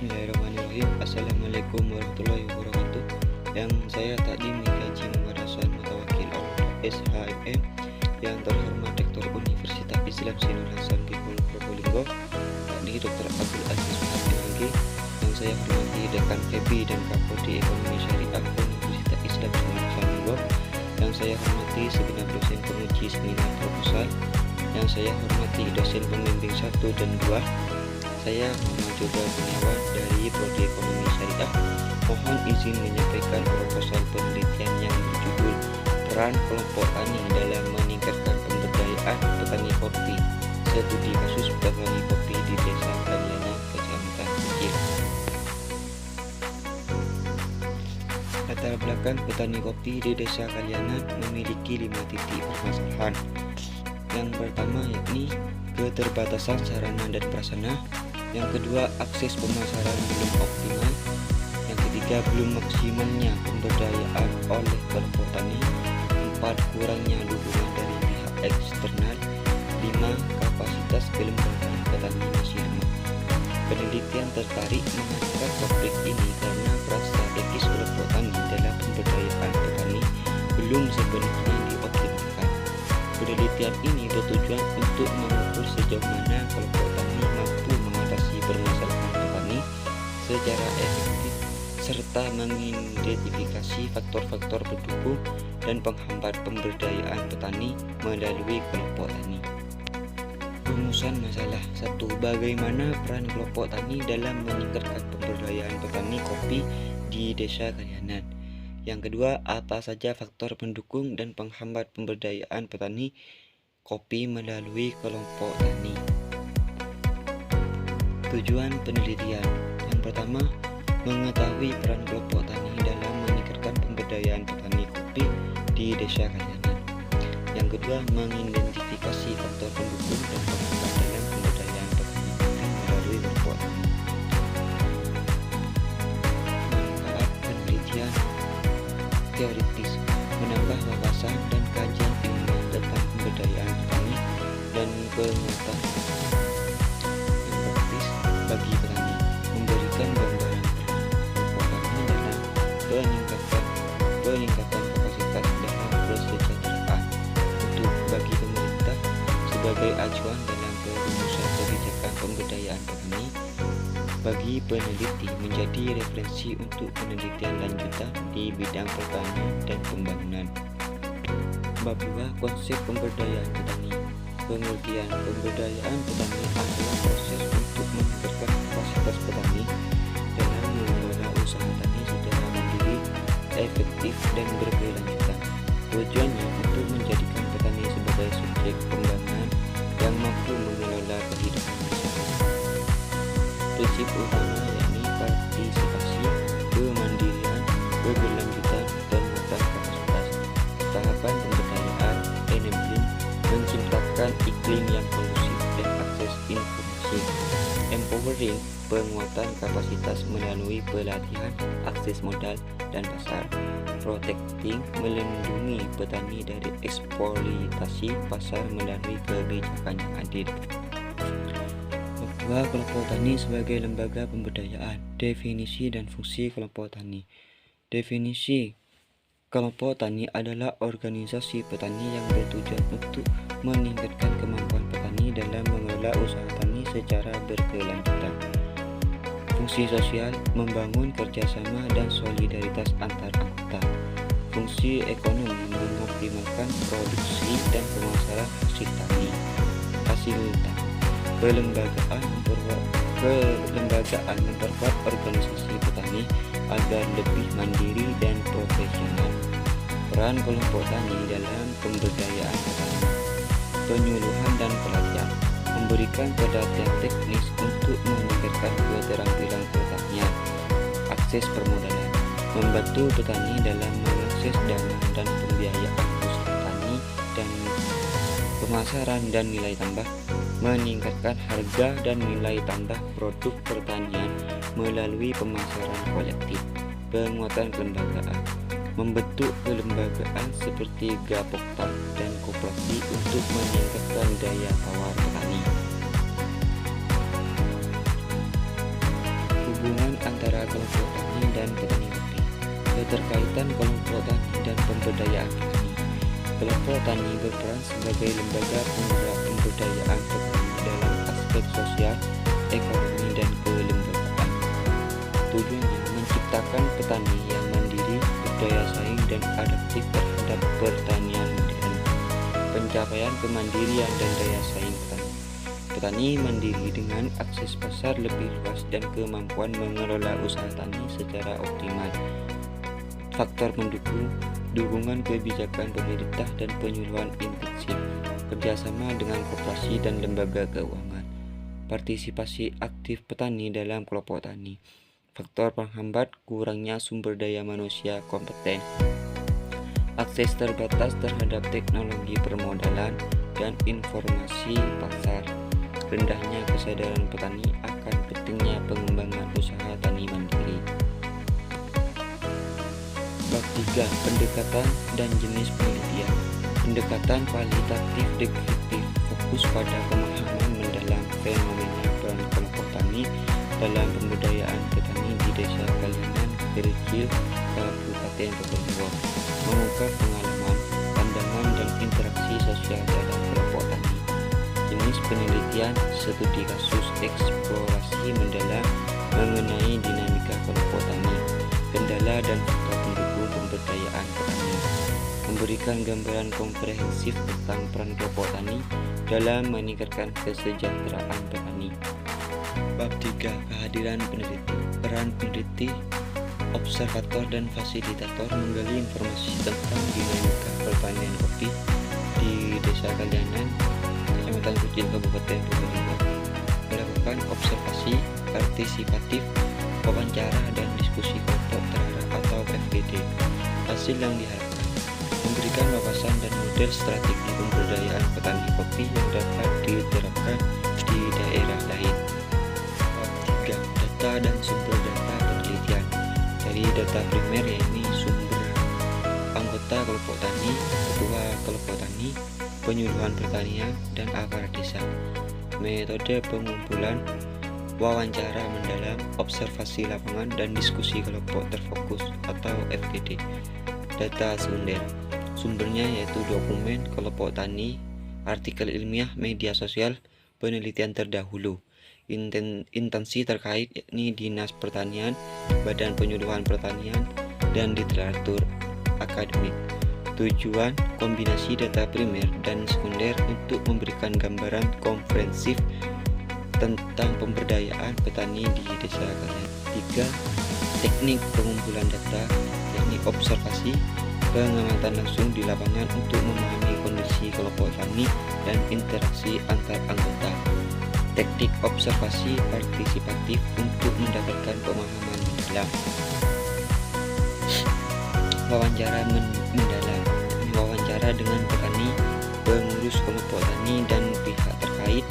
Bismillahirrahmanirrahim. Assalamualaikum warahmatullahi wabarakatuh. Yang saya Takdim Haji Muhammad Hasan Mutawakil SHMM, yang terhormat Rektor Universitas Islam Zainul Hasan di Probolinggo, Tadi Dr. Abdul Aziz MHG, yang saya hormati Dekan Febi dan Kapolri Ekonomi Syariah Universitas Islam Zainul Hasan Probolinggo, yang saya hormati segenap dosen penguji seminar proposal, yang saya hormati dosen pembimbing 1 dan 2. Saya Muhammad Jodha Kurniawan dari Prodi Ekonomi Syariah. Mohon izin menyampaikan proposal penelitian yang berjudul Peran Kelompok Tani dalam Meningkatkan Pemberdayaan Petani Kopi, Studi Kasus Petani Kopi di Desa Kaliana, Kecamatan Kecil. Latar belakang petani kopi di Desa Kaliana memiliki 5 titik permasalahan. Yang pertama yakni keterbatasan sarana dan prasarana. Yang kedua, akses pemasaran belum optimal. Yang ketiga, belum maksimalnya pemberdayaan oleh kelompok tani. 4, kurangnya dukungan dari pihak eksternal. 5, kapasitas kelembagaan petani masih lemah. Penelitian tertarik mengangkat topik ini karena peran strategis kelompok tani dalam pemberdayaan petani belum sepenuhnya dioptimalkan. Penelitian ini bertujuan untuk mengukur sejauh mana kelompok tani mampu mengatasi permasalahan petani secara efektif serta mengidentifikasi faktor-faktor pendukung dan penghambat pemberdayaan petani melalui kelompok tani. Rumusan masalah 1. Bagaimana peran kelompok tani dalam meningkatkan pemberdayaan petani kopi di Desa Kalianan? Yang kedua, apa saja faktor pendukung dan penghambat pemberdayaan petani kopi melalui kelompok tani? Tujuan penelitian. Yang pertama, mengetahui peran kelompok tani dalam meningkatkan pemberdayaan petani kopi di Desa Kalianan. Yang kedua, mengidentifikasi faktor pendukung dan penghambat dalam pemberdayaan petani melalui kelompok tani. Manfaat penelitian teoritis, menambah wawasan dan kajian ilmiah tentang pemberdayaan petani dan penguatan yang praktis bagi petani, memberikan gambaran peran kelompok tani dalam peningkatan kapasitas dalam kesejahteraan untuk bagi pemerintah sebagai acuan dalam perumusan kebijakan pemberdayaan petani, bagi peneliti menjadi referensi untuk penelitian lanjutan di bidang pertanian dan pembangunan. Bab 2, konsep pemberdayaan petani. Pengertian pemberdayaan petani adalah proses untuk meningkatkan kapasitas petani dalam mengelola usaha tani secara mandiri, efektif dan berkelanjutan. Tujuannya untuk menjadikan petani sebagai subjek pembangunan yang mampu mengelola kehidupan masyarakat. Prinsip utama yakni partisipasi, kemandirian, keberlanjutan, penguatan kapasitas. Tahapan pemberdayaan, enabling, menciptakan iklim yang kondusif dan akses informasi. Empowering, penguatan kapasitas melalui pelatihan, akses modal dan pasar. Protecting, melindungi petani dari eksploitasi pasar melalui kebijakan yang adil. Bahwa kelompok tani sebagai lembaga pemberdayaan. Definisi dan fungsi kelompok tani. Definisi kelompok tani adalah organisasi petani yang bertujuan untuk meningkatkan kemampuan petani dalam mengelola usaha tani secara berkelanjutan. Fungsi sosial, membangun kerjasama dan solidaritas antar anggota. Fungsi ekonomi, mengoptimalkan produksi dan pemasaran hasil tani. Fasilitas, kelembagaan memperkuat organisasi petani agar lebih mandiri dan profesional. Peran kelompok tani dalam pemberdayaan petani. Penyuluhan dan pelatihan, memberikan pelatihan teknis untuk meningkatkan keterampilan pertanian. Akses permodalan, membantu petani dalam mengakses dana dan pembiayaan usaha tani dan pemasaran dan nilai tambah. Meningkatkan harga dan nilai tambah produk pertanian melalui pemasaran kolektif. Penguatan kelembagaan, membentuk kelembagaan seperti Gapoktan dan koperasi untuk meningkatkan daya tawar petani. Hubungan Keterkaitan kelompok tani dan pemberdayaan petani. Kelompok tani berperan sebagai lembaga penggerak pemberdayaan petani dalam aspek sosial, ekonomi, dan kelembagaan. Tujuannya menciptakan petani yang mandiri, berdaya saing, dan adaptif terhadap pertanian modern. Pencapaian kemandirian dan daya saing petani. Petani mandiri dengan akses pasar lebih luas dan kemampuan mengelola usaha tani secara optimal. Faktor pendukung, dukungan kebijakan pemerintah dan penyuluhan intensif, kerjasama dengan koperasi dan lembaga keuangan, partisipasi aktif petani dalam kelompok tani. Faktor penghambat, kurangnya sumber daya manusia kompeten, akses terbatas terhadap teknologi permodalan dan informasi pasar, rendahnya kesadaran petani akan pentingnya pengembangan usaha tani mandiri. Bab 3. Pendekatan dan jenis penelitian. Pendekatan kualitatif deskriptif fokus pada pemahaman mendalam fenomena peran kelompok tani dalam pemberdayaan petani di desa Kalianan, Kerikil, Kabupaten Probolinggo, mengungkap pengalaman, pandangan, dan interaksi sosial dalam kelompok tani. Jenis penelitian, studi kasus, eksplorasi mendalam mengenai dinamika kelompok tani, kendala dan faktor pendukung pemberdayaan petani, memberikan gambaran komprehensif tentang peran kelompok tani dalam meningkatkan kesejahteraan petani. Bab 3. Kehadiran peneliti. Peran peneliti, observator, dan fasilitator menggali informasi tentang dinamika pertanian kopi di Desa Kalianan, Kecamatan Kucing, Kabupaten Probolinggo, melakukan observasi partisipatif, wawancara, dan diskusi kelompok terarah atau FGD. Hasil yang diharapkan, memberikan wawasan dan model strategi pemberdayaan petani kopi yang dapat diterapkan di daerah lain. Bab 3. Data dan sumber data penelitian. Dari data primer, yakni sumber anggota kelompok tani, ketua kelompok tani, penyuluhan pertanian, dan aparat desa. Metode pengumpulan, wawancara mendalam, observasi lapangan, dan diskusi kelompok terfokus atau FGD. Data sekunder. Sumbernya yaitu dokumen kelompok tani, artikel ilmiah, media sosial, penelitian terdahulu, instansi terkait yakni Dinas Pertanian, Badan Penyuluhan Pertanian, dan literatur akademik. Tujuan kombinasi data primer dan sekunder untuk memberikan gambaran komprehensif tentang pemberdayaan petani di desa kalian. 3. Teknik pengumpulan data, yakni observasi, pengamatan langsung di lapangan untuk memahami kondisi kelompok tani dan interaksi antar anggota. Teknik observasi partisipatif untuk mendapatkan pemahaman mendalam. Wawancara mendalam, wawancara dengan petani, pengurus kelompok tani, dan pihak terkait,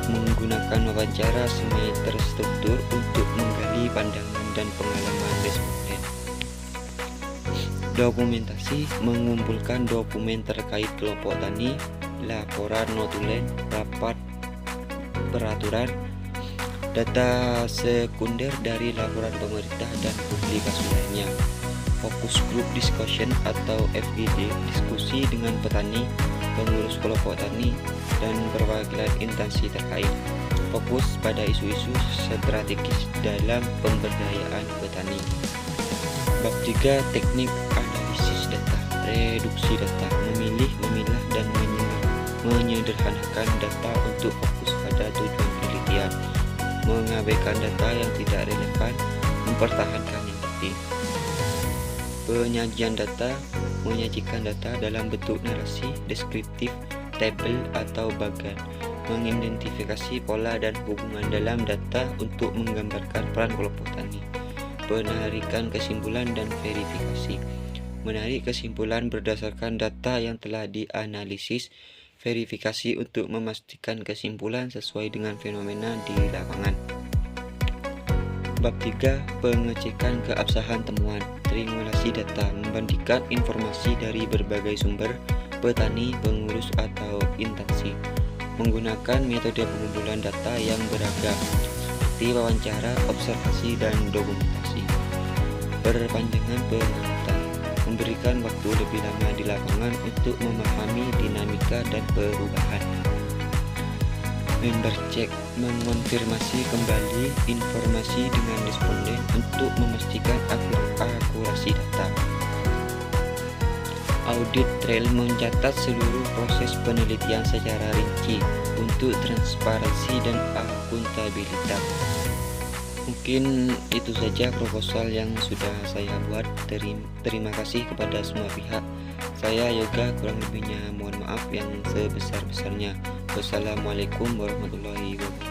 menggunakan wawancara semi terstruktur untuk menggali pandangan dan pengalaman responden. Dokumentasi, mengumpulkan dokumen terkait kelompok tani, laporan notulen, rapat peraturan, data sekunder dari laporan pemerintah dan publikasi lainnya. Fokus group discussion atau FGD, diskusi dengan petani, pengurus kelompok tani, dan perwakilan instansi terkait. Fokus pada isu-isu strategis dalam pemberdayaan petani. Bab 3. Teknik analisis data, reduksi data, memilih, memilah, dan menyederhanakan data untuk fokus pada tujuan penelitian, mengabaikan data yang tidak relevan, mempertahankan yang penting. Penyajian data, menyajikan data dalam bentuk narasi, deskriptif, tabel, atau bagan, mengidentifikasi pola dan hubungan dalam data untuk menggambarkan peran kelompok tani. Penarikan kesimpulan dan verifikasi, menarik kesimpulan berdasarkan data yang telah dianalisis, verifikasi untuk memastikan kesimpulan sesuai dengan fenomena di lapangan. Bab 3. Pengecekan keabsahan temuan, triangulasi data, membandingkan informasi dari berbagai sumber, petani, pengurus, atau instansi, menggunakan metode pengumpulan data yang beragam seperti wawancara, observasi, dan dokumentasi. perpanjangan pengamatan, memberikan waktu lebih lama di lapangan untuk memahami dinamika dan perubahan. Member cek, mengonfirmasi kembali informasi dengan responden untuk memastikan akurasi data. Audit trail mencatat seluruh proses penelitian secara rinci untuk transparansi dan akuntabilitas. Mungkin itu saja proposal yang sudah saya buat. Terima kasih kepada semua pihak. Saya Yoga, kurang lebihnya mohon maaf yang sebesar-besarnya. Wassalamualaikum warahmatullahi wabarakatuh.